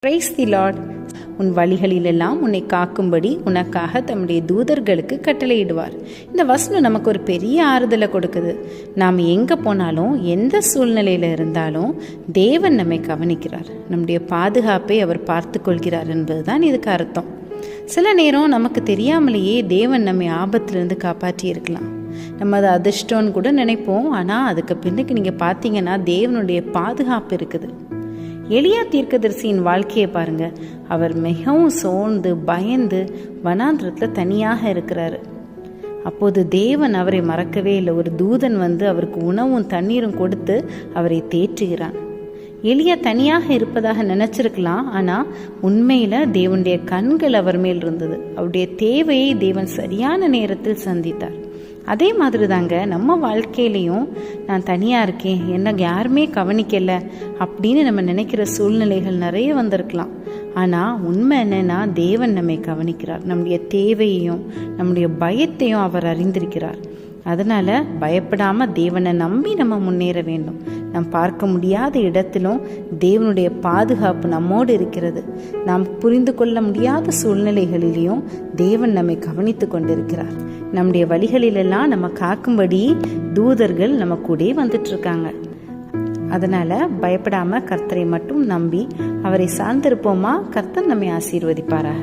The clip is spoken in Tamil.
Praise the Lord. உன் வழிகளிலெல்லாம் உன்னை காக்கும்படி உனக்காக தம்முடைய தூதர்களுக்கு கட்டளையிடுவார். இந்த வசனம் நமக்கு ஒரு பெரிய ஆறுதலை கொடுக்குது. நாம் எங்கே போனாலும் எந்த சூழ்நிலையில் இருந்தாலும் தேவன் நம்மை கவனிக்கிறார், நம்முடைய பாதுகாப்பை அவர் பார்த்து கொள்கிறார் என்பதுதான் இதுக்கு அர்த்தம். சில நேரம் நமக்கு தெரியாமலேயே தேவன் நம்மை ஆபத்திலிருந்து காப்பாற்றி இருக்கலாம். நம்ம அதை அதிர்ஷ்டம்னு கூட நினைப்போம். ஆனால் அதுக்கு பின்னுக்கு நீங்கள் பார்த்தீங்கன்னா தேவனுடைய பாதுகாப்பு இருக்குது. எலியா தீர்க்கதரிசியின் வாழ்க்கையை பாருங்க. அவர் மிகவும் சோர்ந்து பயந்து வனாந்திரத்தில் தனியாக இருக்கிறாரு. அப்போது தேவன் அவரை மறக்கவே இல்லை. ஒரு தூதன் வந்து அவருக்கு உணவும் தண்ணீரும் கொடுத்து அவரை தேற்றுகிறான். எலியா தனியாக இருப்பதாக நினைச்சிருக்கலாம். ஆனால் உண்மையில தேவனுடைய கண்கள் அவர் மேல் இருந்தது. அவருடைய தேவையை தேவன் சரியான நேரத்தில் சந்தித்தார். அதே மாதிரி தாங்க நம்ம வாழ்க்கையிலையும் நான் தனியாக இருக்கேன், என்ன யாருமே கவனிக்கலை அப்படின்னு நம்ம நினைக்கிற சூழ்நிலைகள் நிறைய வந்திருக்கலாம். ஆனால் உண்மை என்னன்னா தேவன் நம்மை கவனிக்கிறார். நம்முடைய தேவையையும் நம்முடைய பயத்தையும் அவர் அறிந்திருக்கிறார். அதனால் பயப்படாமல் தேவனை நம்பி நம்ம முன்னேற வேண்டும். நாம் பார்க்க முடியாத இடத்திலும் தேவனுடைய பாதுகாப்பு நம்மோடு இருக்கிறது. நாம் புரிந்து கொள்ள முடியாத சூழ்நிலைகளிலையும் தேவன் நம்மை கவனித்து கொண்டிருக்கிறார். நம்முடைய வழிகளிலெல்லாம் நம்ம காக்கும்படி தூதர்கள் நம்ம கூட வந்துட்டு இருக்காங்க. அதனால் பயப்படாமல் கர்த்தரை மட்டும் நம்பி அவரை சார்ந்திருப்போமா. கர்த்தர் நம்மை ஆசீர்வதிப்பாராக.